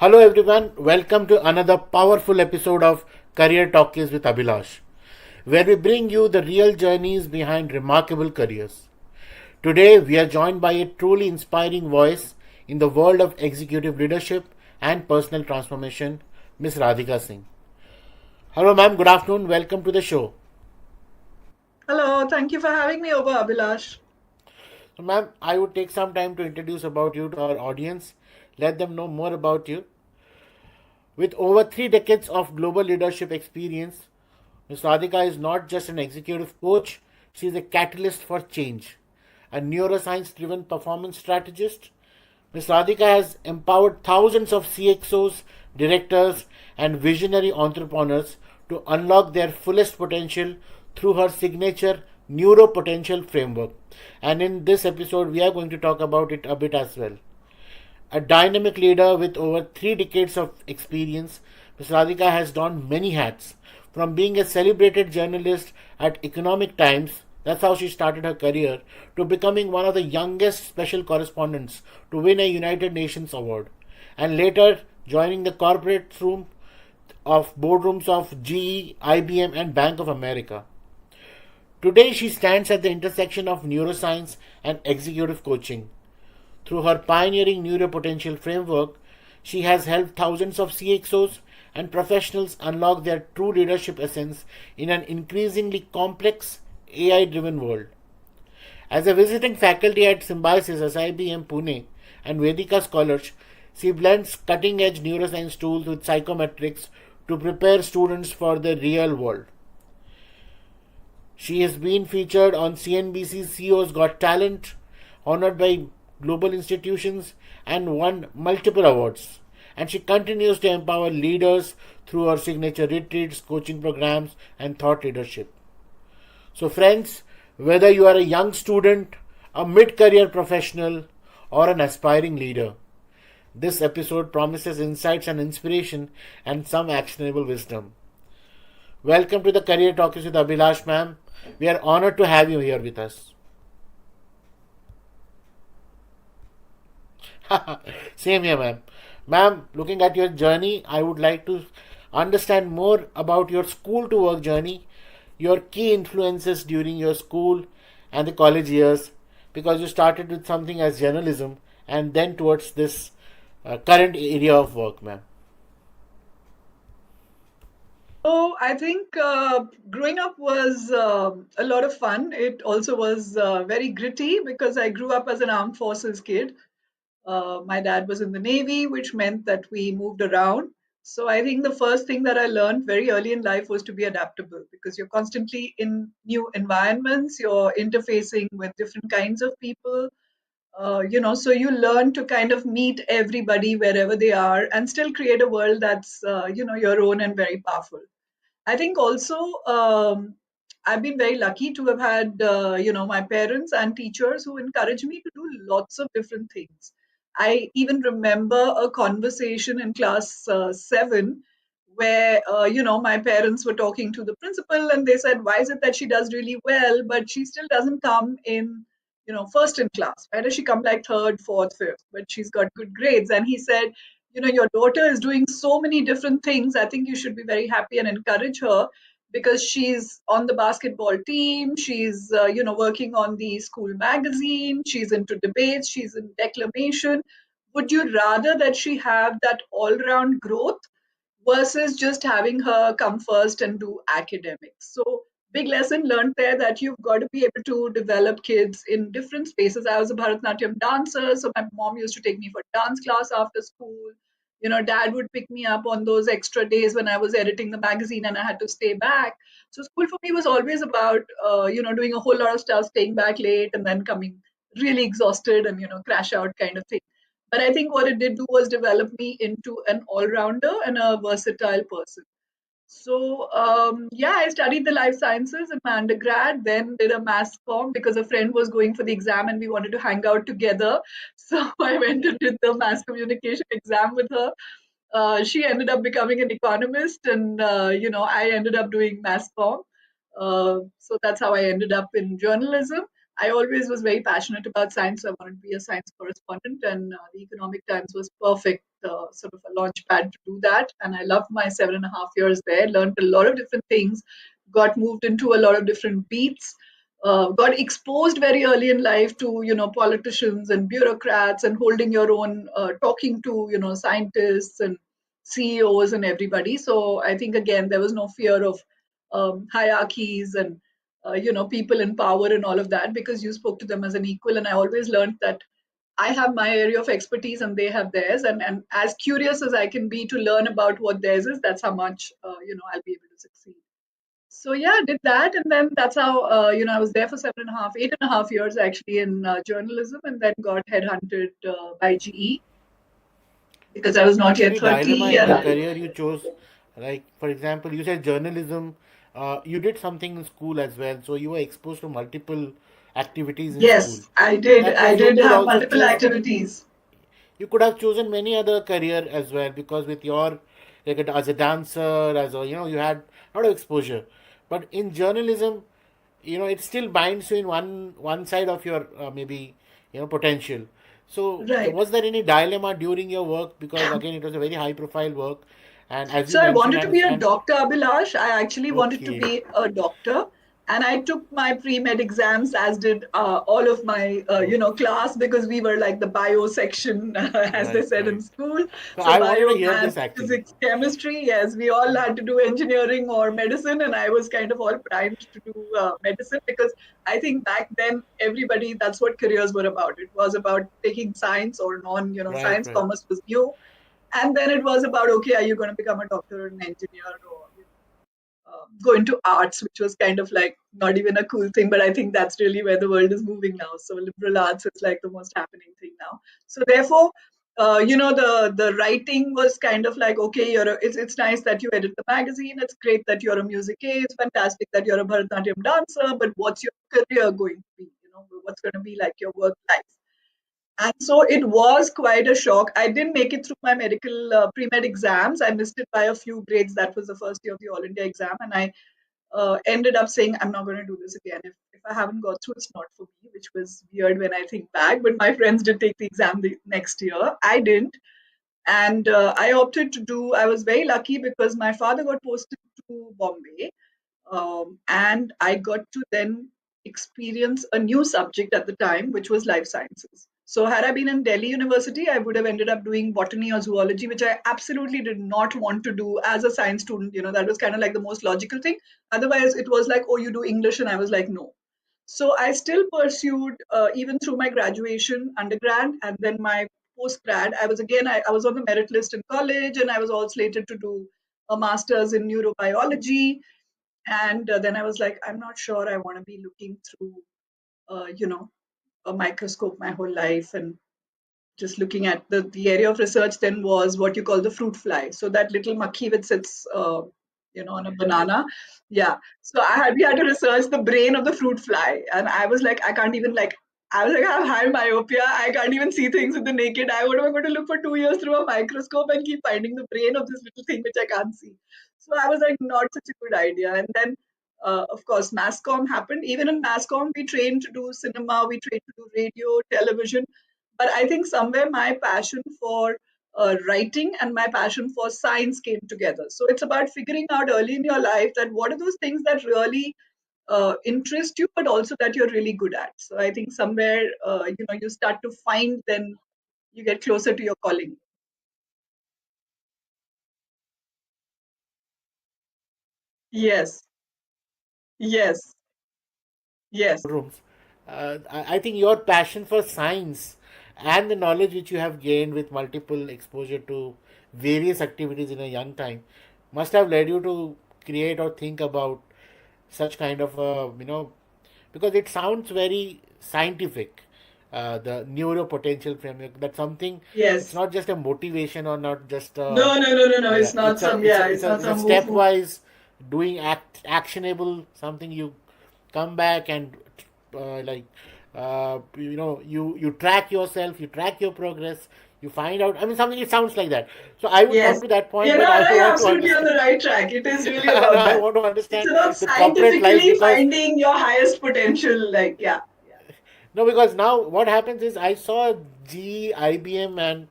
Hello everyone, welcome to another powerful episode of Career Talkies with Abhilash, where we bring you the real journeys behind remarkable careers. Today we are joined by a truly inspiring voice in the world of executive leadership and personal transformation, Ms. Radhika Singh. Hello ma'am, good afternoon, welcome to the show. Hello, thank you for having me over, Abhilash. So ma'am, I would take some time to introduce about you to our audience, let them know more about you. With over 3 decades of global leadership experience, Ms. Radhika is not just an executive coach, she is a catalyst for change. A neuroscience driven performance strategist, Ms. Radhika has empowered thousands of CXOs, directors, and visionary entrepreneurs to unlock their fullest potential through her signature Neuropotential Framework. And in this episode, we are going to talk about it a bit as well. A dynamic leader with over 3 decades of experience, Ms. Radhika has donned many hats. From being a celebrated journalist at Economic Times, that's how she started her career, to becoming one of the youngest special correspondents to win a United Nations award, and later joining the corporate room of boardrooms of GE, IBM, and Bank of America. Today, she stands at the intersection of neuroscience and executive coaching. Through her pioneering neuropotential framework, she has helped thousands of CXOs and professionals unlock their true leadership essence in an increasingly complex AI driven world. As a visiting faculty at Symbiosis SIBM Pune and Vedika Scholars, she blends cutting edge neuroscience tools with psychometrics to prepare students for the real world. She has been featured on CNBC's CEO's Got Talent, honored by global institutions, and won multiple awards. And she continues to empower leaders through her signature retreats, coaching programs, and thought leadership. So, friends, whether you are a young student, a mid career professional, or an aspiring leader, this episode promises insights and inspiration and some actionable wisdom. Welcome to the Career Talkies with Abhilash, ma'am. We are honored to have you here with us. Same here, ma'am. Ma'am, looking at your journey, I would like to understand more about your school to work journey, your key influences during your school and the college years, because you started with something as journalism and then towards this current area of work, ma'am. So I think growing up was a lot of fun. It also was very gritty because I grew up as an armed forces kid. My dad was in the Navy, which meant that we moved around. So I think the first thing that I learned very early in life was to be adaptable because you're constantly in new environments, you're interfacing with different kinds of people. So you learn to kind of meet everybody wherever they are and still create a world that's, your own and very powerful. I think also I've been very lucky to have had my parents and teachers who encourage me to do lots of different things. I even remember a conversation in class 7 where my parents were talking to the principal and they said, why is it that she does really well but she still doesn't come in first in class? Why does she come like third, fourth, fifth, but she's got good grades? And he said, your daughter is doing so many different things. I think you should be very happy and encourage her because she's on the basketball team, she's working on the school magazine, she's into debates, she's in declamation. Would you rather that she have that all round growth versus just having her come first and do academics? So big lesson learned there that you've got to be able to develop kids in different spaces. I was a Bharatanatyam dancer, so my mom used to take me for dance class after school. Dad would pick me up on those extra days when I was editing the magazine and I had to stay back. So school for me was always about doing a whole lot of stuff, staying back late and then coming really exhausted and crash out kind of thing. But I think what it did do was develop me into an all-rounder and a versatile person. So yeah, I studied the life sciences in my undergrad, then did a mass comm because a friend was going for the exam and we wanted to hang out together. So I went and did the mass communication exam with her. She ended up becoming an economist, and I ended up doing mass comm. So that's how I ended up in journalism. I always was very passionate about science. So I wanted to be a science correspondent, and the Economic Times was perfect sort of a launch pad to do that. And I loved my 7.5 years there, learned a lot of different things, got moved into a lot of different beats, got exposed very early in life to, politicians and bureaucrats and holding your own, talking to, scientists and CEOs and everybody. So I think, again, there was no fear of hierarchies and, people in power and all of that, because you spoke to them as an equal. And I always learned that I have my area of expertise and they have theirs. And as curious as I can be to learn about what theirs is, that's how much, I'll be able to succeed. So yeah, I did that. And then that's how, I was there for 8.5 years actually in journalism, and then got headhunted by GE because I was Was not there yet any dilemma 30. in the And career you chose? Like, for example, you said journalism. You did something in school as well, so you were exposed to multiple activities in school. yes, I did. That I means you did could have also multiple choose. activities. You could have chosen many other career as well, because with your, like, as a dancer, as a, you had a lot of exposure. But in journalism, it still binds you in one side of your, maybe, potential. So Right. was there any dilemma during your work, because again it was a very high profile work, and as you So I mentioned, wanted to be a and doctor, Abhilash. I actually wanted to okay, be a doctor. And I took my pre-med exams, as did all of my, okay, class, because we were like the bio section, as they right, said in right. school. So So I wanted to bio, hear math, this actually. physics, chemistry. Yes, we all had to do engineering or medicine, and I was kind of all primed to do medicine, because I think back then everybody, that's what careers were about. It was about taking science or non, Right, science, right. commerce was new, and then it was about, okay, are you going to become a doctor or an engineer, or go into arts, which was kind of like not even a cool thing, but I think that's really where the world is moving now. So liberal arts is like the most happening thing now. So therefore, the writing was kind of like, okay, it's nice that you edit the magazine, it's great that you're a music A, it's fantastic that you're a Bharatanatyam dancer, but what's your career going to be, what's going to be like your work life? And so it was quite a shock. I didn't make it through my medical pre-med exams. I missed it by a few grades. That was the first year of the All India exam. And I ended up saying, I'm not going to do this again. If I haven't got through, it's not for me, which was weird when I think back. But my friends did take the exam the next year. I didn't. And I opted to do, I was very lucky because my father got posted to Bombay, and I got to then experience a new subject at the time, which was life sciences. So, had I been in Delhi University, I would have ended up doing botany or zoology, which I absolutely did not want to do as a science student. That was kind of like the most logical thing. Otherwise, it was like, oh, you do English. And I was like, no. So, I still pursued, even through my graduation, undergrad, and then my post grad. I was on the merit list in college, and I was all slated to do a master's in neurobiology. And then I was like, I'm not sure I want to be looking through, a microscope my whole life. And just looking at the area of research then was what you call the fruit fly. So that little makhi which sits, on a banana. Yeah. So we had to research the brain of the fruit fly. And I was like, I can't even like, I was like, I have high myopia. I can't even see things with the naked eye. What am I going to look for 2 years through a microscope and keep finding the brain of this little thing which I can't see? So I was like, not such a good idea. And then, of course, mass comm happened. Even in mass comm, we trained to do cinema, we trained to do radio, television. But I think somewhere my passion for writing and my passion for science came together. So it's about figuring out early in your life that what are those things that really interest you, but also that you're really good at. So I think somewhere, you start to find, then you get closer to your calling. Yes, yes, yes, Rooms. I think your passion for science and the knowledge which you have gained with multiple exposure to various activities in a young time must have led you to create or think about such kind of because it sounds very scientific. The neuropotential framework. That's something. It's yes. not just a motivation or not just No, no, no, no, no. yeah. It's not some, yeah, it's not It's a some woo. stepwise doing actionable something. You come back and like you track yourself, you track your progress, you find out. I mean, something. It sounds like that. So I would come Yes. to that point, You but know, I no, you're want to absolutely on understand. the right track. It is really And about I that. want to It's understand about the corporate life, scientifically because finding your highest potential. Like, yeah, yeah. no, because now what happens is I saw GE, IBM, and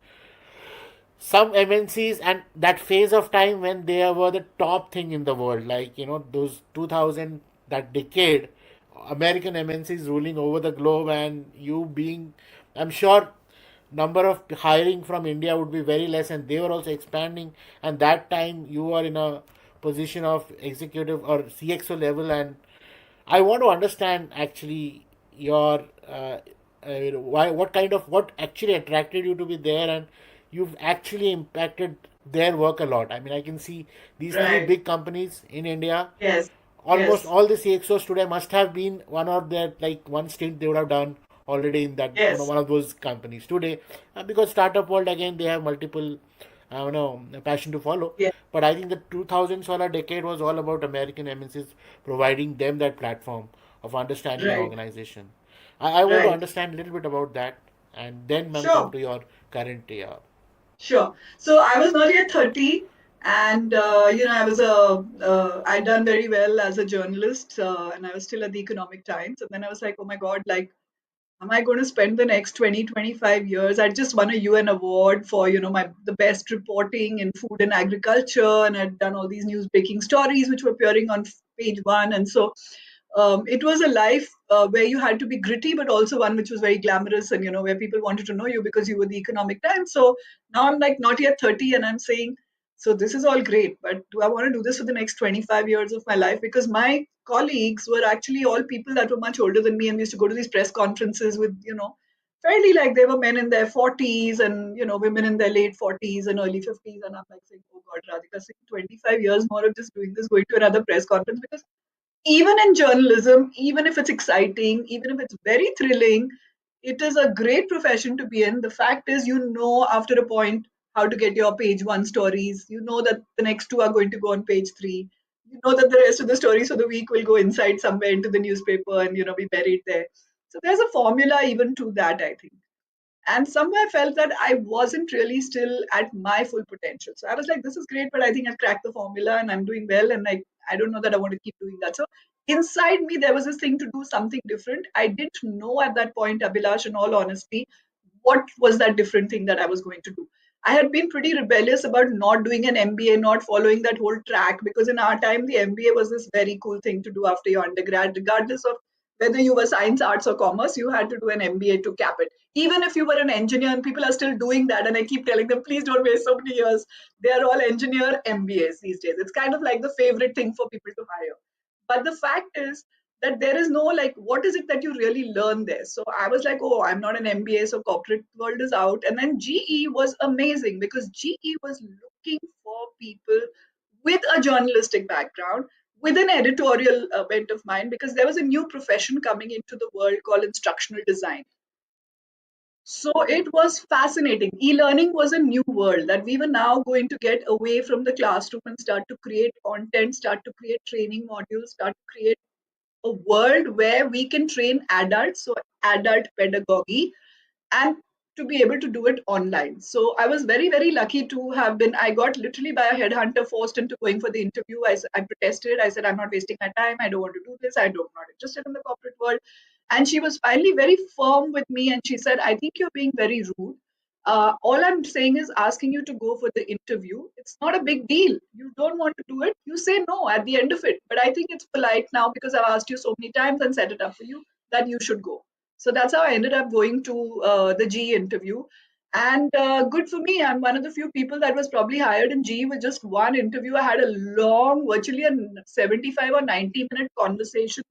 some MNCs and that phase of time when they were the top thing in the world, like those 2000, that decade, American MNCs ruling over the globe, and you being, I'm sure, number of hiring from India would be very less, and they were also expanding. And that time you were in a position of executive or CXO level, and I want to understand actually your why, what actually attracted you to be there, and you've actually impacted their work a lot. I mean, I can see these three Right. big companies in India. Yes. Almost Yes. all the CXOs today must have been one of their, like, one stint they would have done already in that Yes. one of those companies today, because startup world again they have multiple passion to follow. Yes. But I think the 2000s or a decade was all about American MNCs providing them that platform of understanding an Right. organization. I want to Right. understand a little bit about that, and then ma'am come Sure. to your current Sure. So I was not yet 30, and I was I'd done very well as a journalist, and I was still at the Economic Times. And then I was like, oh my God, like, am I going to spend the next 20, 25 years? I just won a UN award for, the best reporting in food and agriculture, and I'd done all these news breaking stories which were appearing on page one. And so it was a life where you had to be gritty, but also one which was very glamorous, and where people wanted to know you because you were the Economic Times. So now I'm like not yet 30, and I'm saying, so this is all great, but do I want to do this for the next 25 years of my life? Because my colleagues were actually all people that were much older than me, and we used to go to these press conferences with, fairly, like, they were men in their 40s and women in their late 40s and early 50s, and I'm like saying, oh God, Radhika Singh, 25 years more of just doing this, going to another press conference. Because even in journalism, even if it's exciting, even if it's very thrilling, it is a great profession to be in. The fact is, after a point how to get your page one stories. You know that the next two are going to go on page three. You know that the rest of the stories for the week will go inside somewhere into the newspaper and be buried there. So there's a formula even to that, I think. And somewhere I felt that I wasn't really still at my full potential. So I was like, this is great, but I think I've cracked the formula and I'm doing well. And I don't know that I want to keep doing that. So inside me, there was this thing to do something different. I didn't know at that point, Abhilash, in all honesty, what was that different thing that I was going to do. I had been pretty rebellious about not doing an MBA, not following that whole track, because in our time, the MBA was this very cool thing to do after your undergrad, regardless of whether you were science, arts, or commerce, you had to do an MBA to cap it. Even if you were an engineer, and people are still doing that, and I keep telling them, please don't waste so many years. They are all engineer MBAs these days. It's kind of like the favorite thing for people to hire. But the fact is that there is no, like, what is it that you really learn there? So I was like, oh, I'm not an MBA, so corporate world is out. And then GE was amazing because GE was looking for people with a journalistic background, with an editorial bent of mind, because there was a new profession coming into the world called instructional design. So it was fascinating. E-learning was a new world that we were now going to get away from the classroom and start to create content, start to create training modules, start to create a world where we can train adults, so adult pedagogy, and to be able to do it online. So I was very, very lucky to have been, I got literally by a headhunter forced into going for the interview. I protested. I said, I'm not wasting my time. I don't want to do this. I'm not interested in the corporate world. And she was finally very firm with me. And she said, I think you're being very rude. All I'm saying is asking you to go for the interview. It's not a big deal. You don't want to do it. You say no at the end of it. But I think it's polite now because I've asked you so many times and set it up for you that you should go. So that's how I ended up going to the GE interview. And good for me, I'm one of the few people that was probably hired in GE with just one interview. I had a long, virtually a 75 or 90-minute conversation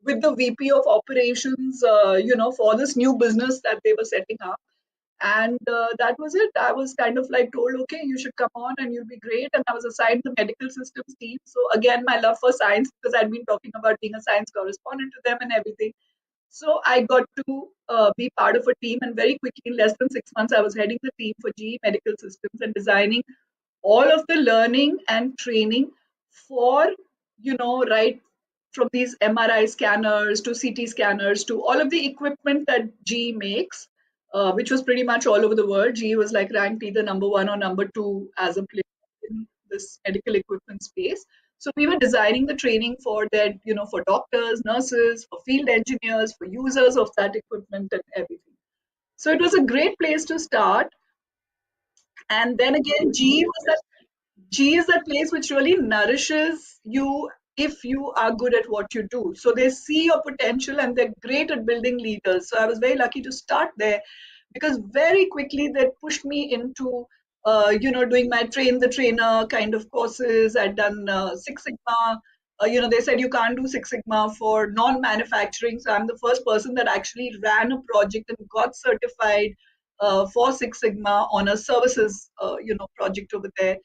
with the VP of operations, for this new business that they were setting up. And that was it. I was kind of like told, okay, you should come on and you'll be great. And I was assigned the medical systems team. So again, my love for science, because I'd been talking about being a science correspondent to them and everything. So I got to be part of a team, and very quickly, in less than 6 months, I was heading the team for GE Medical Systems and designing all of the learning and training for, right from these MRI scanners to CT scanners to all of the equipment that GE makes, which was pretty much all over the world. GE was like ranked either number one or number two as a player in this medical equipment space. So we were designing the training for that, for doctors, nurses, for field engineers, for users of that equipment and everything. So it was a great place to start. And then again, G is that place which really nourishes you if you are good at what you do. So they see your potential and they're great at building leaders. So I was very lucky to start there because very quickly they pushed me into, doing my train the trainer kind of courses. I'd done Six Sigma. They said you can't do Six Sigma for non-manufacturing. So I'm the first person that actually ran a project and got certified for Six Sigma on a services, project over there.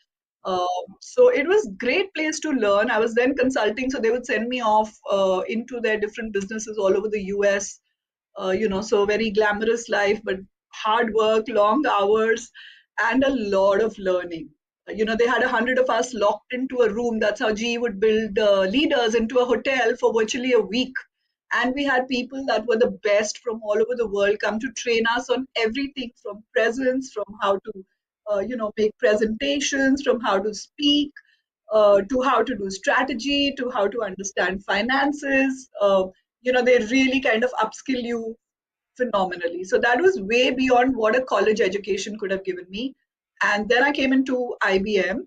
So it was great place to learn. I was then consulting, so they would send me off into their different businesses all over the US. So very glamorous life, but hard work, long hours, and a lot of learning. They had 100 of us locked into a room. That's how GE would build leaders into a hotel for virtually a week. And we had people that were the best from all over the world come to train us on everything from presence, from how to, make presentations, from how to speak, to how to do strategy, to how to understand finances. They really kind of upskill you phenomenally. So that was way beyond what a college education could have given me. And then I came into IBM.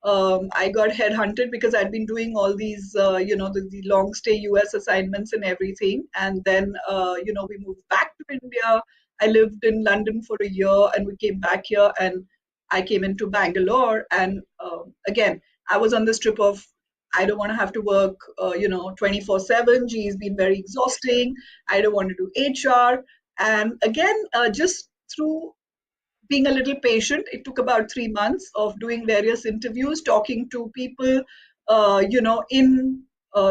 I got headhunted because I'd been doing all these, the long stay US assignments and everything. And then, we moved back to India. I lived in London for a year and we came back here and I came into Bangalore. And again, I was on this trip of, I don't want to have to work, 24/7. G has been very exhausting. I don't want to do HR. And again, just through being a little patient. It took about 3 months of doing various interviews, talking to people, in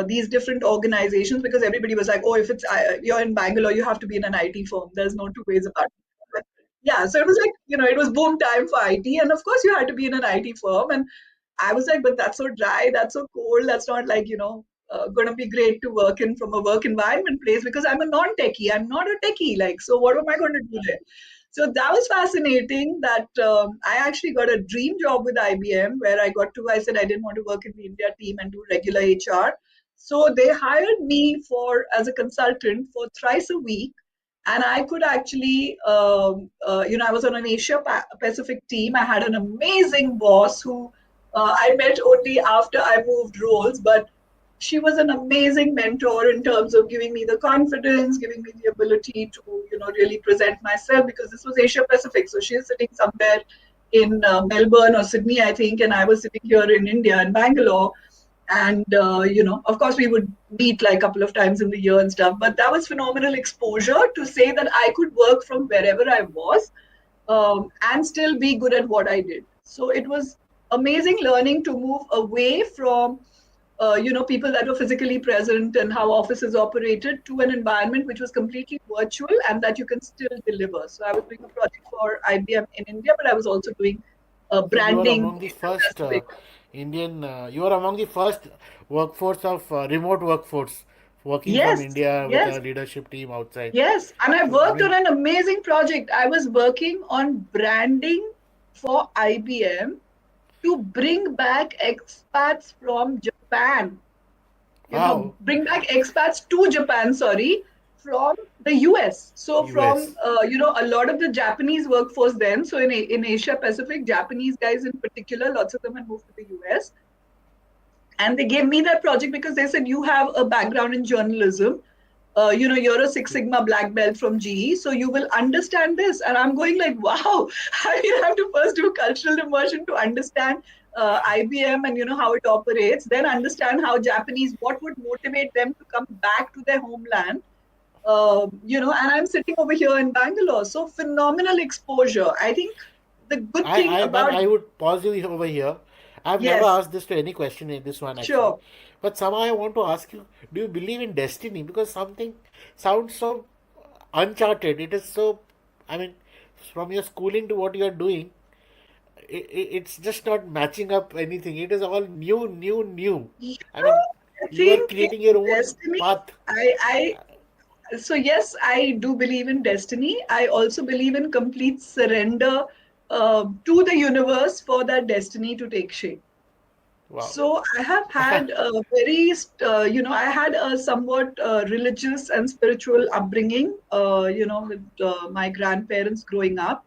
these different organizations because everybody was like, "Oh, if it's you're in Bangalore, you have to be in an IT firm. There's no two ways about it." Yeah, so it was like it was boom time for IT, and of course you had to be in an IT firm, and I was like, "But that's so dry, that's so cold, that's not like going to be great to work in from a work environment place because I'm a non-techie. I'm not a techie. Like, so what am I going to do there?" So that was fascinating that I actually got a dream job with IBM where I said I didn't want to work in the India team and do regular HR. So they hired me as a consultant for thrice a week. And I could actually, I was on an Asia Pacific team. I had an amazing boss who I met only after I moved roles, but she was an amazing mentor in terms of giving me the confidence, giving me the ability to, really present myself because this was Asia Pacific. So she's sitting somewhere in Melbourne or Sydney, I think, and I was sitting here in India, in Bangalore. And, of course, we would meet like a couple of times in the year and stuff. But that was phenomenal exposure to say that I could work from wherever I was and still be good at what I did. So it was amazing learning to move away from people that were physically present and how offices operated to an environment which was completely virtual and that you can still deliver. So I was doing a project for IBM in India, but I was also doing So you are branding among the in Asia first Pacific. Indian. You are among the first workforce of remote workforce working from Yes, India with yes, a leadership team outside. yes. And I So I worked on mean, an amazing project. I was working on branding for IBM to bring back expats from Japan, wow, bring back expats to Japan, sorry, from the US. So from, US. a lot of the Japanese workforce then, so in Asia Pacific, Japanese guys in particular, lots of them had moved to the US. And they gave me that project because they said, you have a background in journalism. You're a Six Sigma black belt from GE, so you will understand this. And I'm going like, wow, I have to first do cultural immersion to understand IBM and how it operates, then understand how Japanese, what would motivate them to come back to their homeland. And I'm sitting over here in Bangalore, so phenomenal exposure. I think the good thing Ma'am, about I would pause you over here. I've never yes, asked this to any question in this one actually, sure. but somehow I want to ask you: do you believe in destiny? Because something sounds so uncharted. It is so. I mean, from your schooling to what you are doing, it's just not matching up anything. It is all new, new, new. Yeah, I mean, I you are think in creating your own destiny, path. so yes, I do believe in destiny. I also believe in complete surrender to the universe for that destiny to take shape. Wow. So I have had a I had a somewhat religious and spiritual upbringing, with my grandparents growing up.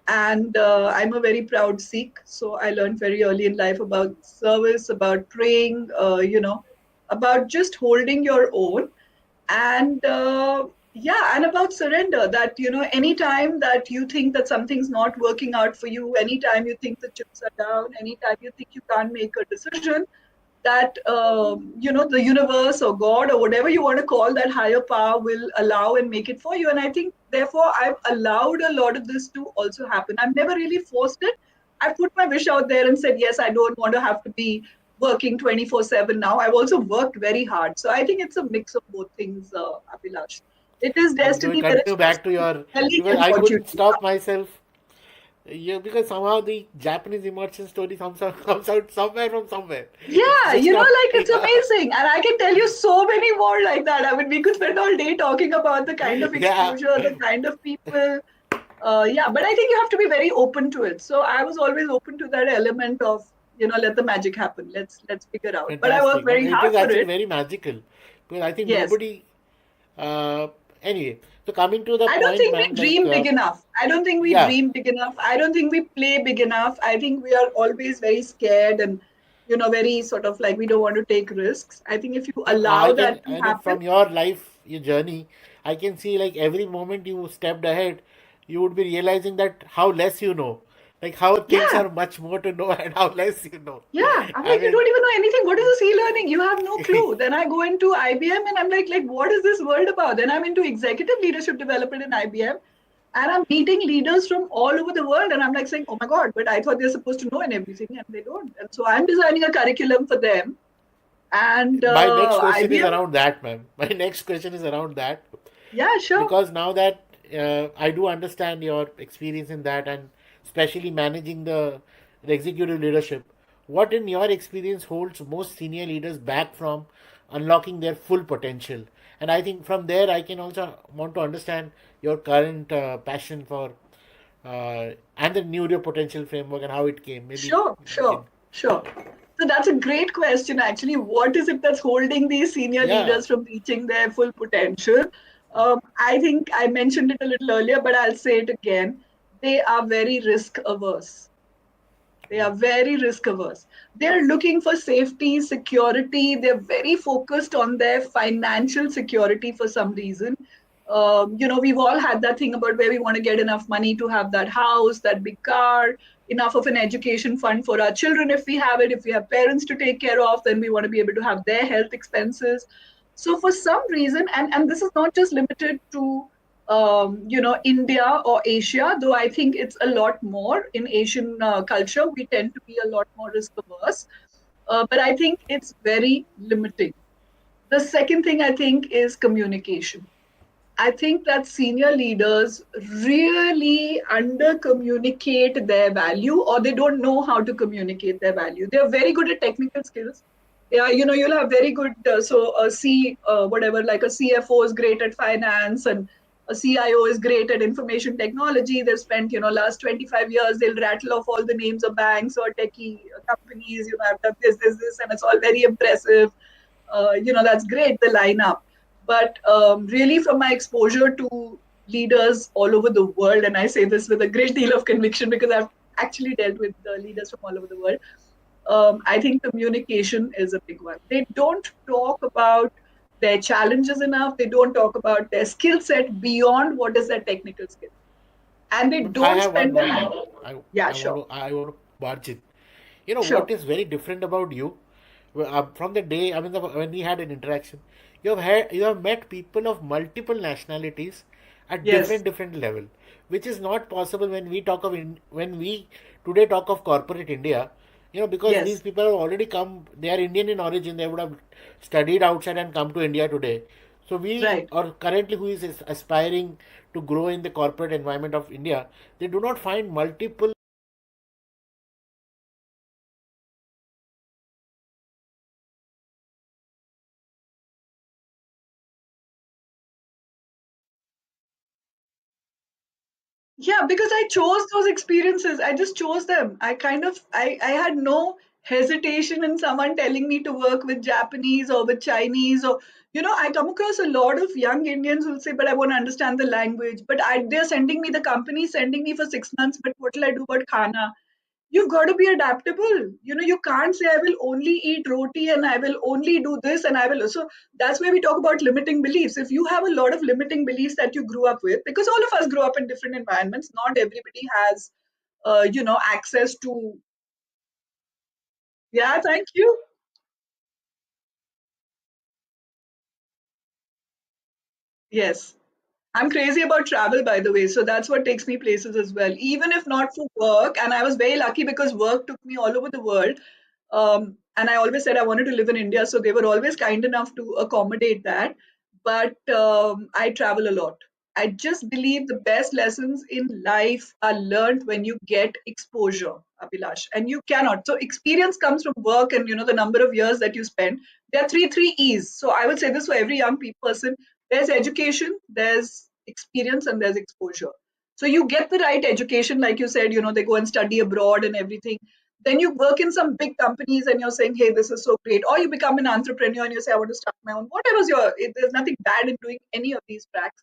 And I'm a very proud Sikh, so I learned very early in life about service, about praying, about just holding your own. And yeah, and about surrender, that anytime that you think that something's not working out for you, anytime you think the chips are down, anytime you think you can't make a decision, that the universe or God or whatever you want to call that higher power will allow and make it for you. And I think therefore I've allowed a lot of this to also happen. I've never really forced it. I put my wish out there and said, yes, I don't want to have to be working 24/7 now. I've also worked very hard, so I think it's a mix of both things, Abhilash. It is I'm going destiny, to there is continue back to your, destiny because and I fortune. couldn't stop myself. Yeah, because somehow the Japanese immersion story comes out somewhere from somewhere. It's Yeah, just not. like it's Yeah, amazing. And I can tell you so many more like that. I mean, we could spend all day talking about the kind of yeah. exposure, the kind of people. Yeah, but I think you have to be very open to it. So I was always open to that element of, let the magic happen. Let's figure out. But I worked Fantastic. very It hard is for actually it. very magical because I think Yes. nobody. Uh, anyway, so coming to the I don't point, think ma'am, we dream big enough. I don't think we yeah, dream big enough. I don't think we play big enough. I think we are always very scared and, very sort of like we don't want to take risks. I think if you ma'am, I allow can, that to happen, from your life, your journey, I can see like every moment you stepped ahead, you would be realizing that how less you know, like how things yeah, are much more to know and how less you know. yeah. I'm I like, you mean, don't even know anything. What is this e-learning? You have no clue. Then I go into IBM and I'm like, what is this world about? Then I'm into executive leadership development in IBM. And I'm meeting leaders from all over the world. And I'm like saying, oh my God, but I thought they're supposed to know and everything, and they don't. And so I'm designing a curriculum for them. And my next question is IBM, around that, ma'am. My next question is around that yeah, sure. because now that I do understand your experience in that and especially managing the executive leadership, what in your experience holds most senior leaders back from unlocking their full potential? And I think from there I can also want to understand your current passion for and the Neuropotential Framework and how it came. Maybe Sure, we can, sure, sure. So that's a great question, actually. What is it that's holding these senior yeah. leaders from reaching their full potential? I think I mentioned it a little earlier, but I'll say it again. They are very risk averse. They are very risk averse. They're looking for safety, security. They're very focused on their financial security for some reason. We've all had that thing about where we want to get enough money to have that house, that big car, enough of an education fund for our children if we have it. If we have parents to take care of, then we want to be able to have their health expenses. So for some reason, and this is not just limited to India or Asia, though I think it's a lot more in Asian culture. We tend to be a lot more risk averse, but I think it's very limiting. The second thing I think is communication. I think that senior leaders really under communicate their value, or they don't know how to communicate their value. They're very good at technical skills. Yeah, you'll have very good, whatever, like a CFO is great at finance, and a CIO is great at information technology. They've spent, last 25 years, they'll rattle off all the names of banks or techie companies. I've done this, and it's all very impressive. That's great, the lineup. But really, from my exposure to leaders all over the world, and I say this with a great deal of conviction because I've actually dealt with leaders from all over the world, I think communication is a big one. They don't talk about their challenges enough. They don't talk about their skill set beyond what is their technical skill. And they I don't have spend one, enough. ma'am. Yeah, sure. I want to barge in. You know what Sure. is very different about you? Well, from the day, I mean, when we had an interaction, you have met people of multiple nationalities at Yes. different level, which is not possible when we talk of when we today talk of corporate India. Because these Yes. people have already come, they are Indian in origin. They would have studied outside and come to India today. So we, Right. or currently who is aspiring to grow in the corporate environment of India, they do not find multiple. Yeah, because I chose those experiences. I just chose them. I had no hesitation in someone telling me to work with Japanese or with Chinese, or I come across a lot of young Indians who'll say, but I won't understand the language, but they're sending me, the company sending me for 6 months, but what will I do about khana? You've got to be adaptable. You can't say I will only eat roti and I will only do this and I will. So that's where we talk about limiting beliefs. If you have a lot of limiting beliefs that you grew up with, because all of us grew up in different environments, not everybody has access to. Yeah, thank you. Yes. I'm crazy about travel, by the way. So that's what takes me places as well. Even if not for work, and I was very lucky because work took me all over the world. And I always said I wanted to live in India, so they were always kind enough to accommodate that. But I travel a lot. I just believe the best lessons in life are learned when you get exposure, Abhilash. And you cannot. So experience comes from work and the number of years that you spend. There are three E's. So I would say this for every young person: there's education, there's experience, and there's exposure. So you get the right education, like you said, they go and study abroad and everything. Then you work in some big companies and you're saying, hey, this is so great. Or you become an entrepreneur and you say, I want to start my own. Whatever's there's nothing bad in doing any of these tracks.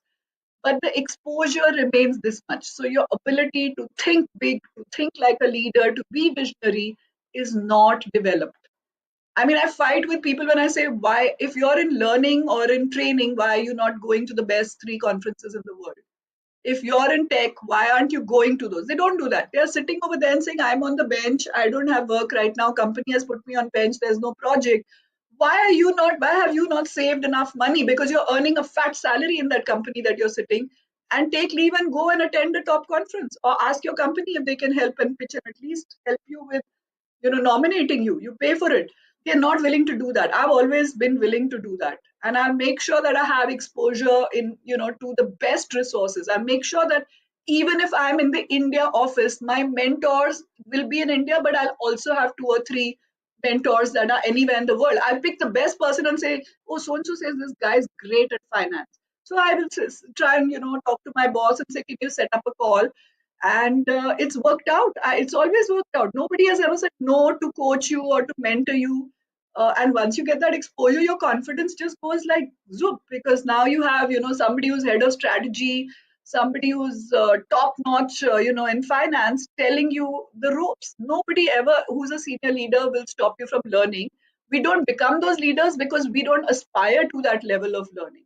But the exposure remains this much. So your ability to think big, to think like a leader, to be visionary is not developed. I mean, I fight with people when I say, why, if you're in learning or in training, why are you not going to the best three conferences in the world? If you're in tech, why aren't you going to those? They don't do that. They're sitting over there and saying, I'm on the bench. I don't have work right now. Company has put me on bench. There's no project. Why have you not saved enough money? Because you're earning a fat salary in that company that you're sitting, and take leave and go and attend a top conference, or ask your company if they can help and pitch and at least help you with nominating you. You pay for it. They're not willing to do that. I've always been willing to do that, and I make sure that I have exposure in to the best resources. I make sure that even if I'm in the India office, my mentors will be in India, but I'll also have two or three mentors that are anywhere in the world. I pick the best person and say, oh, so and so says this guy is great at finance, so I will try and talk to my boss and say, can you set up a call? And it's worked out. It's always worked out. Nobody has ever said no to coach you or to mentor you. And once you get that exposure, your confidence just goes like zoop, because now you have somebody who's head of strategy, somebody who's top notch in finance, telling you the ropes. Nobody ever who's a senior leader will stop you from learning. We don't become those leaders because we don't aspire to that level of learning.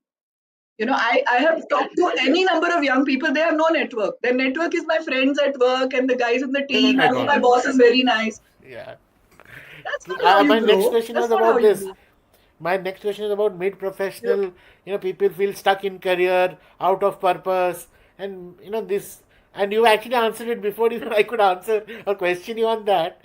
I have talked to any number of young people. They have no network. Their network is my friends at work and the guys in the Internal team. I know my network. boss is very nice. Yeah. That's not how you My next grow. question That's was not how about you this. grow. My next question is about You- mid-professional. People feel stuck in career, out of purpose, and this. And you actually answered it before even I could answer or question you on that.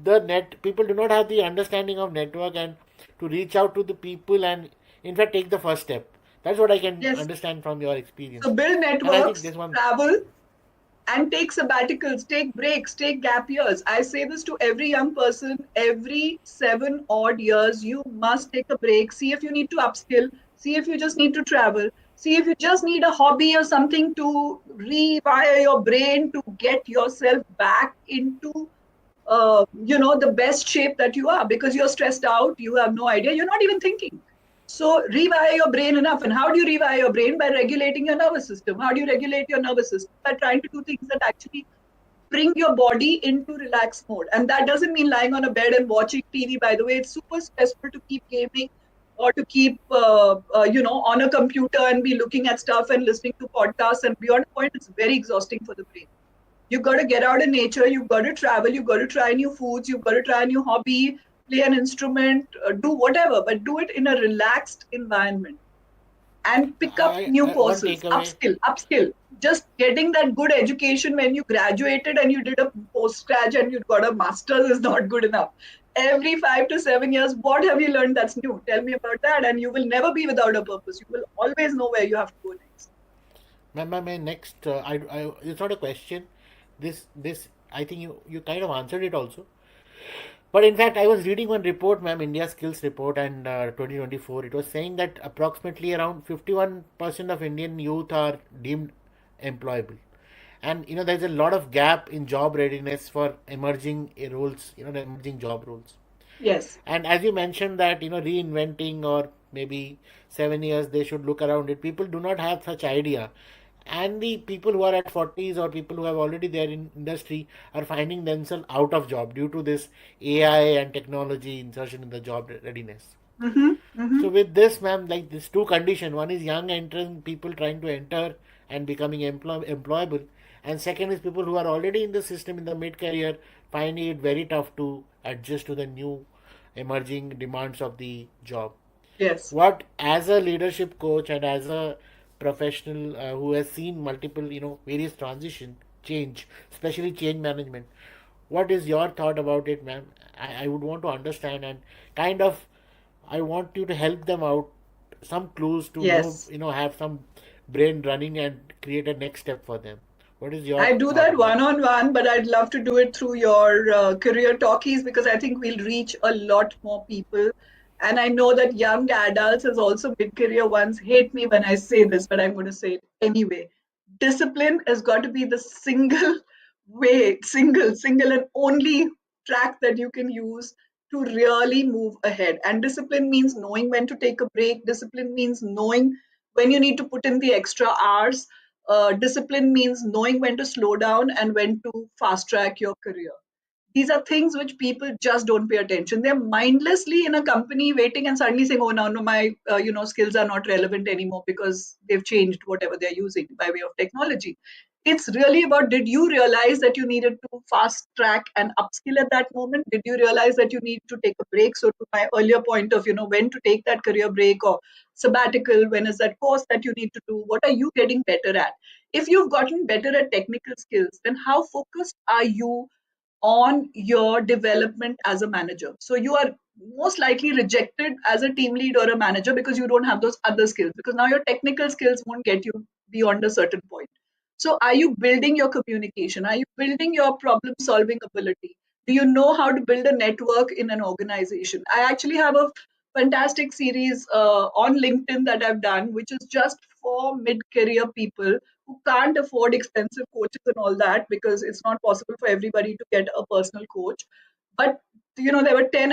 The net people do not have the understanding of network and to reach out to the people and in fact take the first step. That's what I can Yes. understand from your experience. So build And I think networks, this one. travel, and take sabbaticals, take breaks, take gap years. I say this to every young person: every 7 odd years, you must take a break. See if you need to upskill, see if you just need to travel, see if you just need a hobby or something to rewire your brain to get yourself back into the best shape that you are, because you're stressed out, you have no idea, you're not even thinking. So rewire your brain enough. And how do you rewire your brain? By regulating your nervous system. How do you regulate your nervous system? By trying to do things that actually bring your body into relaxed mode. And that doesn't mean lying on a bed and watching TV. By the way, it's super stressful to keep gaming or to keep on a computer and be looking at stuff and listening to podcasts, and beyond a point it's very exhausting for the brain. You've got to get out in nature, you've got to travel, you've got to try new foods, you've got to try a new hobby, play an instrument, do whatever, but do it in a relaxed environment, and pick up new One courses, takeaway. upskill. Just getting that good education when you graduated and you did a post grad and you got a master's is not good enough. Every 5 to 7 years, what have you learned that's new? Tell me about that, and you will never be without a purpose. You will always know where you have to go next. My next, it's not a question. This I think you kind of answered it also. But in fact, I was reading one report, ma'am, India Skills Report, and 2024. It was saying that approximately around 51% of Indian youth are deemed employable, And there's a lot of gap in job readiness for emerging roles, the emerging job roles. Yes. And as you mentioned that reinventing, or maybe 7 years they should look around it, people do not have such idea. And the people who are at 40s, or people who have already there in industry, are finding themselves out of job due to this AI and technology insertion in the job readiness. Mm-hmm. Mm-hmm. So with this, ma'am, like this two condition: one is young entering people trying to enter and becoming employable, and second is people who are already in the system in the mid career, finding it very tough to adjust to the new emerging demands of the job. Yes. What, as a leadership coach and as a professional who has seen multiple, various transition, change, especially change management, what is your thought about it, ma'am? I would want to understand, and kind of I want you to help them out, some clues to Yes. have some brain running and create a next step for them. What is your I do thought that on that? one on one, but I'd love to do it through your career talkies because I think we'll reach a lot more people. And I know that young adults, as also mid career ones, hate me when I say this, but I'm going to say it anyway. Discipline has got to be the single way, single and only track that you can use to really move ahead. And discipline means knowing when to take a break, discipline means knowing when you need to put in the extra hours. Discipline means knowing when to slow down and when to fast track your career. These are things which people just don't pay attention. They're mindlessly in a company waiting and suddenly saying, "Oh no, my skills are not relevant anymore because they've changed whatever they're using by way of technology." It's really about, did you realize that you needed to fast track and upskill at that moment? Did you realize that you need to take a break? So to my earlier point of when to take that career break or sabbatical, when is that course that you need to do? What are you getting better at? If you've gotten better at technical skills, then how focused are you on your development as a manager? So you are most likely rejected as a team lead or a manager because you don't have those other skills, because now your technical skills won't get you beyond a certain point. So are you building your communication? Are you building your problem solving ability? Do you know how to build a network in an organization? I actually have a fantastic series on LinkedIn that I've done, which is just for mid career people who can't afford expensive coaches and all that, because it's not possible for everybody to get a personal coach. But there were 10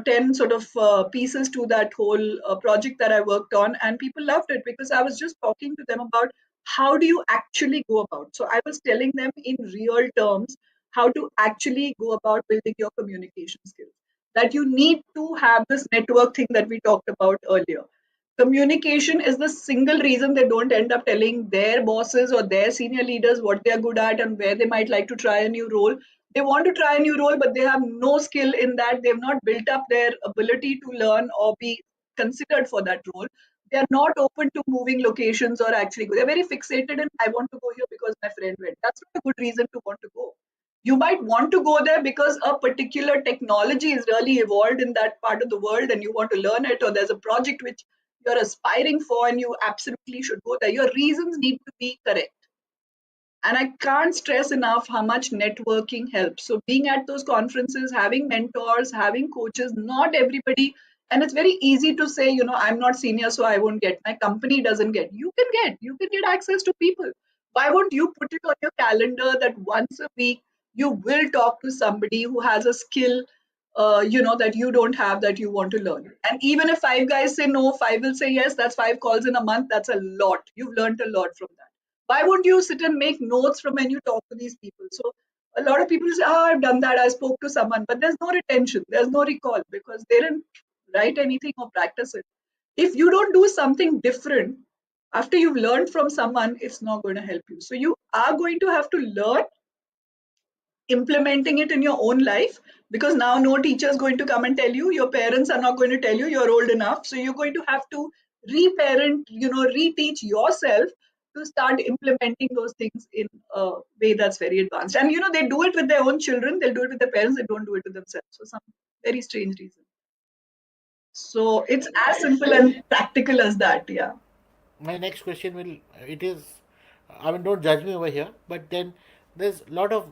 10 sort of pieces to that whole project that I worked on, and people loved it because I was just talking to them about how do you actually go about. So I was telling them in real terms how to actually go about building your communication skills, that you need to have this network thing that we talked about earlier. Communication is the single reason they don't end up telling their bosses or their senior leaders what they're good at and where they might like to try a new role. They want to try a new role, but they have no skill in that. They've not built up their ability to learn or be considered for that role. They are not open to moving locations or actually go. They're very fixated in, I want to go here because my friend went. That's not a good reason to want to go. You might want to go there because a particular technology is really evolved in that part of the world and you want to learn it, or there's a project which you're aspiring for and you absolutely should go there. Your reasons need to be correct. And I can't stress enough how much networking helps. So being at those conferences, having mentors, having coaches, not everybody, and it's very easy to say, I'm not senior, so I won't get. My company doesn't get. You can get access to people. Why won't you put it on your calendar that once a week you will talk to somebody who has a skill, that you don't have, that you want to learn? And even if five guys say no, five will say yes. That's 5 calls in a month. That's a lot. You've learned a lot from that. Why won't you sit and make notes from when you talk to these people? So a lot of people say, "Oh, I've done that. I spoke to someone," but there's no retention, there's no recall because they didn't write anything or practice it. If you don't do something different after you've learned from someone, it's not going to help you. So you are going to have to learn implementing it in your own life, because now no teacher is going to come and tell you, your parents are not going to tell you, you're old enough, so you're going to have to reparent, reteach yourself to start implementing those things in a way that's very advanced. And they do it with their own children, they'll do it with their parents, they don't do it with themselves for some very strange reason. So it's as simple and practical as that. Yeah. My next question will, it is, I mean, don't judge me over here, but then there's a lot of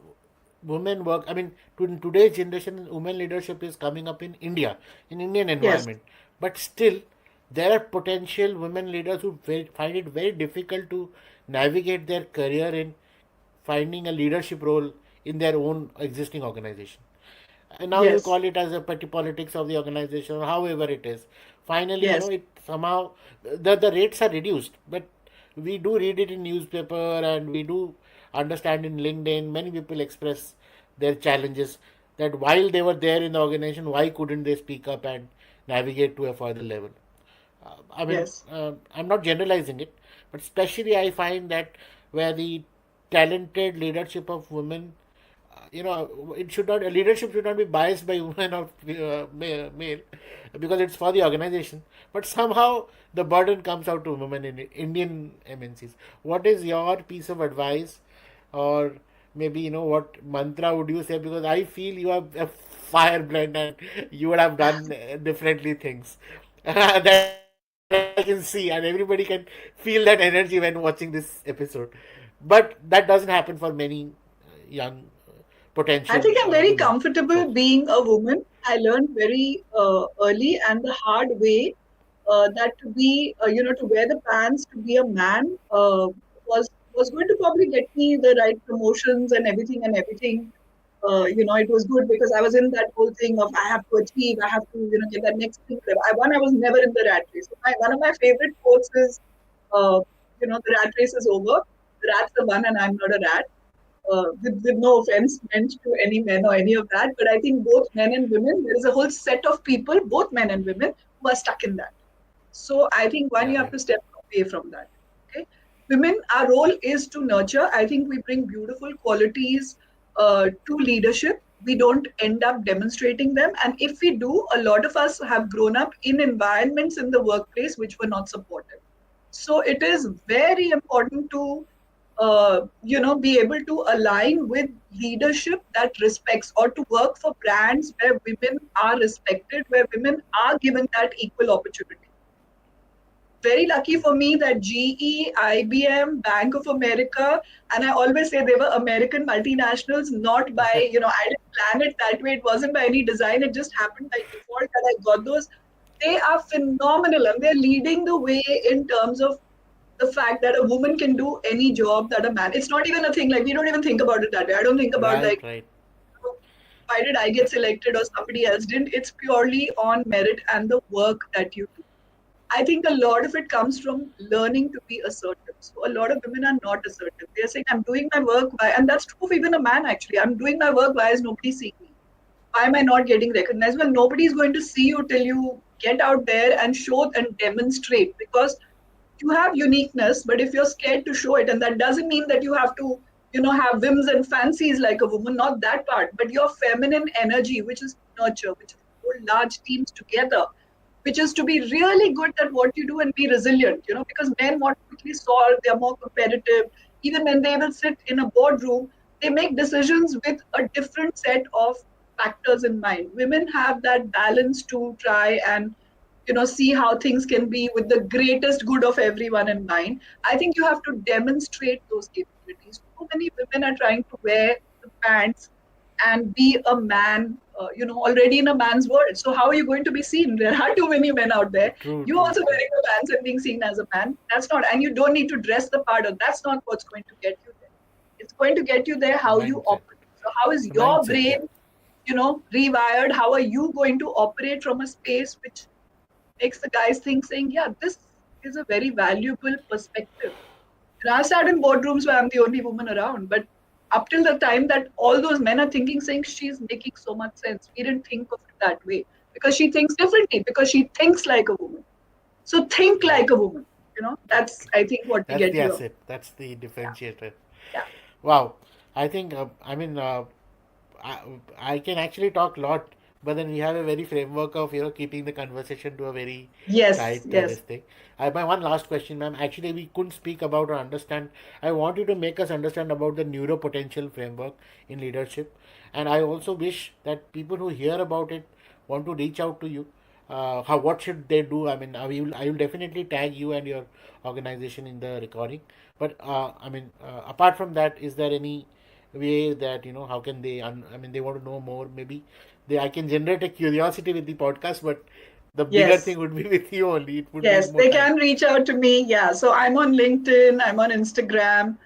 women work. I mean, in today's generation, women leadership is coming up in India, in Indian Yes. environment, but still there are potential women leaders who find it very difficult to navigate their career in finding a leadership role in their own existing organization. And now you Yes. call it as a petty politics of the organization, or however it is. Finally, Yes. it somehow the rates are reduced, but we do read it in newspaper and we do understand in LinkedIn. Many people express their challenges that while they were there in the organization, why couldn't they speak up and navigate to a further level? Yes. I'm not generalizing it, but especially I find that where the talented leadership of women, it should not, leadership should not be biased by women or male, because it's for the organization. But somehow the burden comes out to women in Indian MNCs. What is your piece of advice, or maybe what mantra would you say? Because I feel you are a firebrand and you would have done differently things that I can see, and everybody can feel that energy when watching this episode. But that doesn't happen for many young potential I think I'm very women. So, comfortable being a woman. I learned very early and the hard way that to be, to wear the pants to be a man was going to probably get me the right promotions and everything and everything. It was good because I was in that whole thing of I have to achieve, I have to, get that next thing. I was never in the rat race. So one of my favorite quotes is, uh, the rat race is over. The rats are won, and I'm not a rat. With no offense meant to any men or any of that, but I think both men and women, there is a whole set of people, both men and women, who are stuck in that. So I think one, yeah, you have right. to step away from that. Okay, women, our role is to nurture. I think we bring beautiful qualities to leadership. We don't end up demonstrating them, and if we do, a lot of us have grown up in environments in the workplace which were not supportive. So it is very important to be able to align with leadership that respects, or to work for brands where women are respected, where women are given that equal opportunity. Very lucky for me that GE, IBM, Bank of America, and I always say they were American multinationals, not by, I didn't plan it that way. It wasn't by any design. It just happened by default that I got those. They are phenomenal and they're leading the way in terms of the fact that a woman can do any job that a man. It's not even a thing, like we don't even think about it that way. I don't think about Right, like, right. why did I get selected or somebody else didn't. It's purely on merit and the work that you do. I think a lot of it comes from learning to be assertive. So a lot of women are not assertive. They're saying, I'm doing my work, why? And that's true of even a man actually. I'm doing my work, why is nobody seeing me? Why am I not getting recognized? Well, nobody's going to see you till you get out there and show and demonstrate, because you have uniqueness, but if you're scared to show it, and that doesn't mean that you have to, have whims and fancies like a woman, not that part, but your feminine energy, which is nurture, which is hold large teams together, which is to be really good at what you do and be resilient, because men want to quickly solve, they're more competitive. Even when they will sit in a boardroom, they make decisions with a different set of factors in mind. Women have that balance to try and see how things can be with the greatest good of everyone in mind. I think you have to demonstrate those capabilities. Too many women are trying to wear the pants and be a man, already in a man's world. So how are you going to be seen? There are too many men out there. True, You true, also true. wearing the pants and being seen as a man. That's not, and you don't need to dress the part, or that's not what's going to get you there. It's going to get you there The how you mindset. operate. So how is The your mindset, yeah. brain, rewired? How are you going to operate from a space which makes the guys think, saying, yeah, this is a very valuable perspective. And I sat in boardrooms where I'm the only woman around, but up till the time that all those men are thinking, saying, she's making so much sense. We didn't think of it that way because she thinks differently, because she thinks like a woman. So think Right. like a woman. True, That's, true. I think, what we That's get the here. asset. That's the differentiator. Yeah. Wow. I think, I, I can actually talk a lot, but then we have a very framework of keeping the conversation to a very Yes. tight Yes. this thing. My one last question, ma'am. Actually, we couldn't speak about or understand. I want you to make us understand about the neuropotential framework in leadership, and I also wish that people who hear about it want to reach out to you. How what should they do? I will definitely tag you and your organization in the recording. But apart from that, is there any way that how can they they want to know more? Maybe they I can generate a curiosity with the podcast, but the bigger Yes. thing would be with you only. It would need Yes. more They time. can reach out to me. Yeah. So I'm on LinkedIn, I'm on Instagram.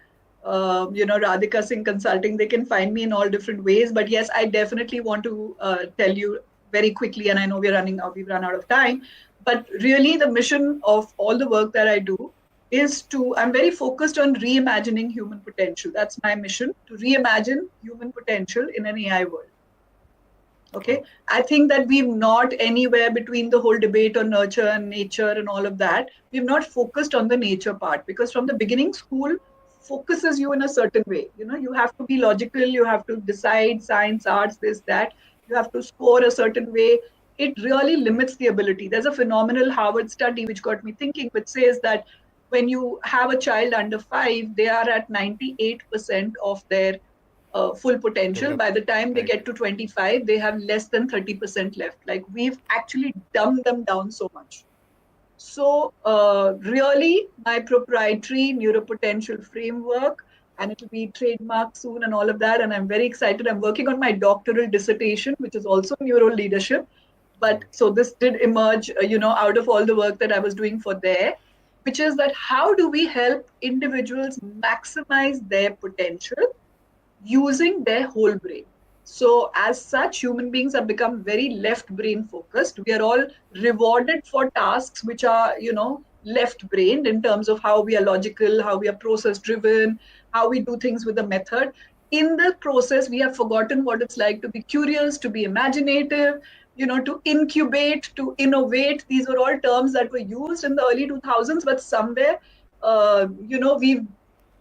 Radhika Singh Consulting. They can find me in all different ways. But yes, I definitely want to tell you very quickly, and I know we've run out of time. But really, the mission of all the work that I do is I'm very focused on reimagining human potential. That's my mission, to reimagine human potential in an AI world. Okay. Okay. I think that we've not anywhere between the whole debate on nurture and nature and all of that. We've not focused on the nature part, because from the beginning, school focuses you in a certain way. You have to be logical, you have to decide science, arts, this, that. You have to score a certain way. It really limits the ability. There's a phenomenal Harvard study which got me thinking, which says that when you have a child under 5, they are at 98% of their full potential. Develop. By the time they Right. get to 25, they have less than 30% left. Like, we've actually dumbed them down so much. So, really, my proprietary neuropotential framework, and it'll be trademarked soon and all of that. And I'm very excited. I'm working on my doctoral dissertation, which is also neuro leadership. But Oh, so this did emerge, out of all the work that I was doing for there, which is that how do we help individuals maximize their potential using their whole brain. So, as such, human beings have become very left brain focused. We are all rewarded for tasks which are, left brained in terms of how we are logical, how we are process driven, how we do things with a method. In the process, we have forgotten what it's like to be curious, to be imaginative, to incubate, to innovate. These were all terms that were used in the early 2000s, but somewhere, we've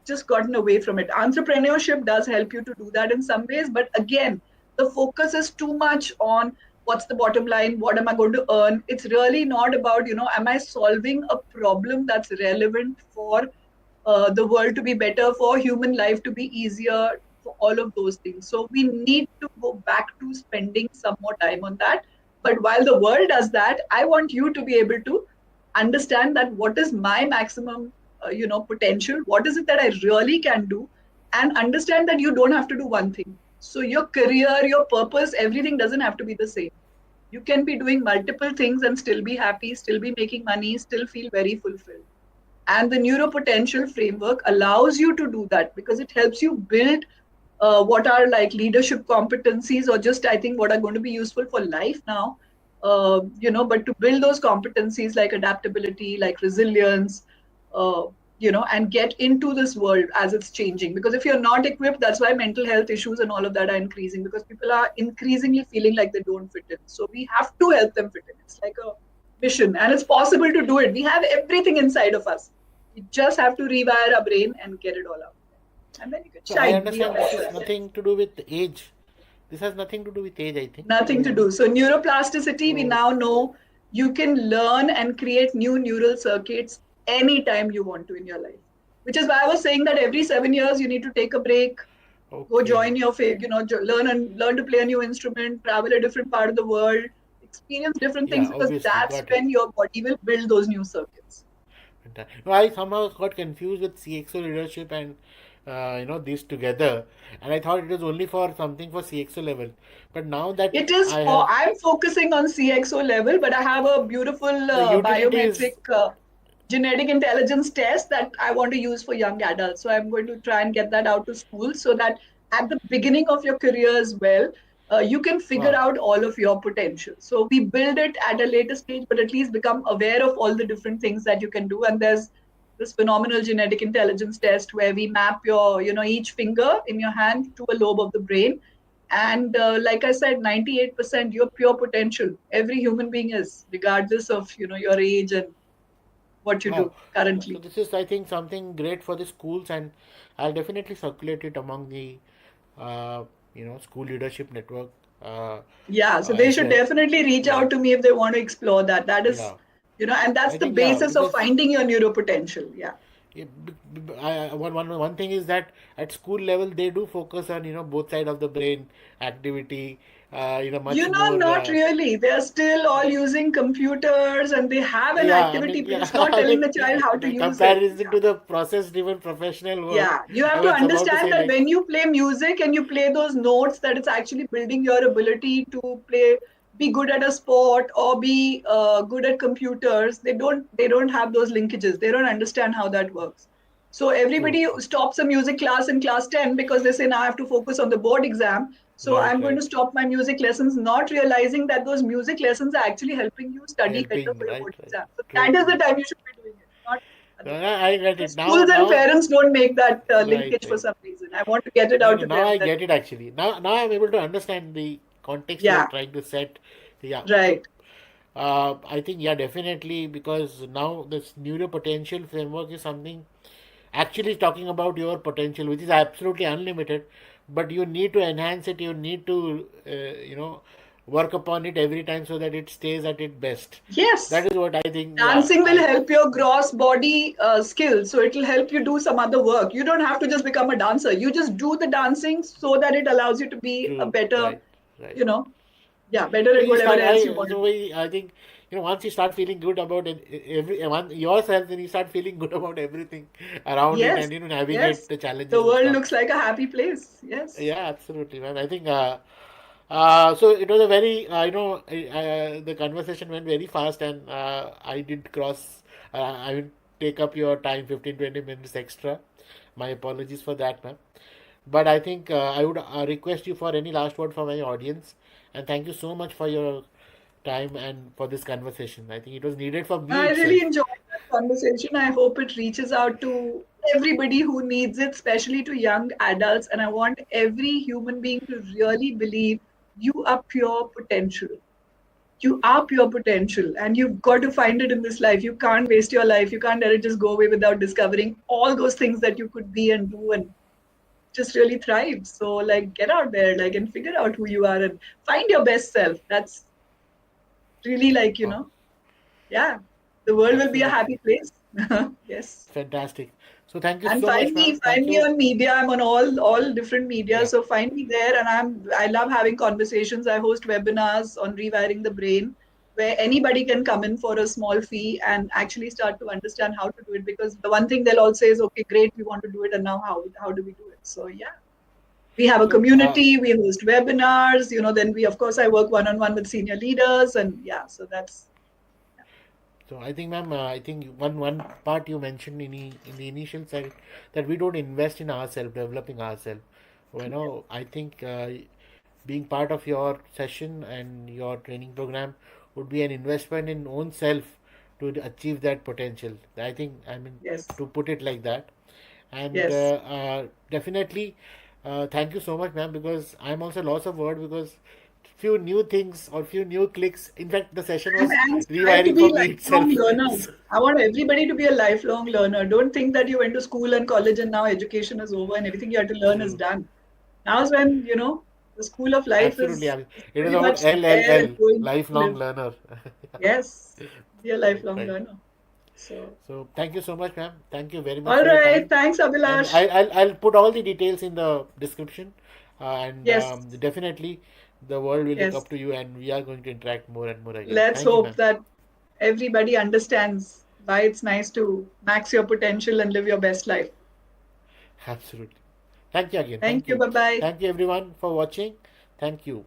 just gotten away from it. Entrepreneurship does help you to do that in some ways, but again, the focus is too much on what's the bottom line, what am I going to earn. It's really not about, am I solving a problem that's relevant for the world to be better, for human life to be easier, for all of those things. So we need to go back to spending some more time on that. But while the world does that, I want you to be able to understand that what is my maximum, potential. What is it that I really can do, and understand that you don't have to do one thing. So your career, your purpose, everything doesn't have to be the same. You can be doing multiple things and still be happy, still be making money, still feel very fulfilled. And the neuropotential framework allows you to do that, because it helps you build what are like leadership competencies, or just, I think, what are going to be useful for life now. But to build those competencies like adaptability, like resilience, uh, and get into this world as it's changing. Because if you're not equipped, that's why mental health issues and all of that are increasing, because people are increasingly feeling like they don't fit in. So we have to help them fit in. It's like a mission, and it's possible to do it. We have everything inside of us. You just have to rewire our brain and get it all out. And then you can so I shine, be your understand this best is self. nothing to do with age. This has nothing to do with age, I think. Nothing to do. So, neuroplasticity, we Oh, now know you can learn and create new neural circuits anytime you want to in your life. Which is why I was saying that every 7 years you need to take a break, go okay. join your learn to play a new instrument, travel a different part of the world, experience different things, Yeah, because obviously, that's got it. when your body will build those new circuits. No, I somehow got confused with CXO leadership and these together, and I thought it was only for something for CXO level. But now that It is I for, have I'm focusing on CXO level, but I have a beautiful the biometric utilities, genetic intelligence test that I want to use for young adults. So I'm going to try and get that out to schools, so that at the beginning of your career as well, you can figure wow, out all of your potential. So we build it at a later stage, but at least become aware of all the different things that you can do. And there's this phenomenal genetic intelligence test where we map your, each finger in your hand to a lobe of the brain. And like I said, 98% your pure potential. Every human being is, regardless of, your age and what you wow. do So currently. this is, I think, something great for the schools, and I'll definitely circulate it among the uh, school leadership network Yeah, so they as should well. definitely reach Yeah, out to me if they want to explore that. That is, yeah. and that's I the think, yeah, basis of because finding your neuro potential. Yeah. yeah, one thing is that at school level they do focus on both side of the brain activity, much more. Not really. They are still all using computers, and they have an Yeah, I activity, mean, but yeah, it's not I telling mean, the child how to the use it. comparison to the process-driven professional work. Yeah, you I have to was about to understand say that like, when you play music and you play those notes, that it's actually building your ability to play, be good at a sport, or be good at computers. They don't have those linkages. They don't understand how that works. So True, everybody true. stops a music class in class 10 because they say now I have to focus on the board exam. So Right, I'm going right. to stop my music lessons, not realizing that those music lessons are actually helping you study better Helping, for your right, board right. exam. So True, that is the true. time you should be doing it, not No, otherwise. no, I get So it. Now, schools and now, parents don't make that right, linkage for right. some reason. I want to get it No, out no, to now them I that, get it actually. Now I'm able to understand the context you are yeah, trying to set. Yeah. So, right. I think, yeah, definitely, because now this neuropotential framework is something actually talking about your potential, which is absolutely unlimited, but you need to enhance it. You need to, work upon it every time so that it stays at its best. That Yes. is what I think. Yeah, Dancing will I help your gross body skills. So it will help you do some other work. You don't have to just become a dancer. You just do the dancing so that it allows you to be a true. better, Right, right. you know, yeah, better So at you whatever start. else you want to do. I think once you start feeling good about yourself, then you start feeling good about everything around it, Yes, and yes. navigate the The challenges and world stuff. looks like a happy place. Yes, Yeah, absolutely, man. I think. So it was a very, the conversation went very fast, and I did cross. I will take up your time, 15-20 minutes extra. My apologies for that, ma'am. But I think I would request you for any last word for my audience, and thank you so much for your time and for this conversation. I think it was needed for me I really itself. enjoyed that conversation. I hope it reaches out to everybody who needs it, especially to young adults. And I want every human being to really believe you are pure potential. You are pure potential, and you've got to find it in this life. You can't waste your life. You can't let it just go away without discovering all those things that you could be and do and just really thrive. So, like, get out there, like, and figure out who you are and find your best self. That's really like, Oh, yeah, the world will be a absolutely. happy place. Yes. Fantastic. So thank you And so much, ma'am. find Thank me you. on media. I'm on all different media, Yeah. so find me there. And I love having conversations. I host webinars on rewiring the brain, where anybody can come in for a small fee and actually start to understand how to do it. Because the one thing they'll all say is, "Okay, great, we want to do it, and now how do we do it?" So yeah, we have a So, community. We host webinars. Then we, of course, I work one on one with senior leaders, and yeah, so that's so I think, ma'am, I think one part you mentioned in the initial side, that we don't invest in ourselves, developing ourselves. I think being part of your session and your training program would be an investment in own self to achieve that potential. I think, I mean, yes, to put it like that. And yes. definitely, thank you so much, ma'am, because I'm also lost of word, because few new things or few new clicks. In fact, the session was And strive to rewiring be for me lifelong itself. learners. I want everybody to be a lifelong learner. Don't think that you went to school and college and now education is over and everything you had to learn is True. done. Now is when, the school of life Absolutely. is, I mean, is it is pretty about much there and LLL, going to lifelong live. learner. Yes, be a Right, lifelong right. learner. So, So thank you so much, ma'am. Thank you very much all for your right. time. Thanks, And Abhilash. I'll put all the details in the description. And Yes, definitely, the world will look yes. up to you, and we are going to interact more and more again. Let's Thank you, hope ma'am. that everybody understands why it's nice to max your potential and live your best life. Absolutely. Thank you again. Thank Thank you. you. Bye bye. Thank you, everyone, for watching. Thank you.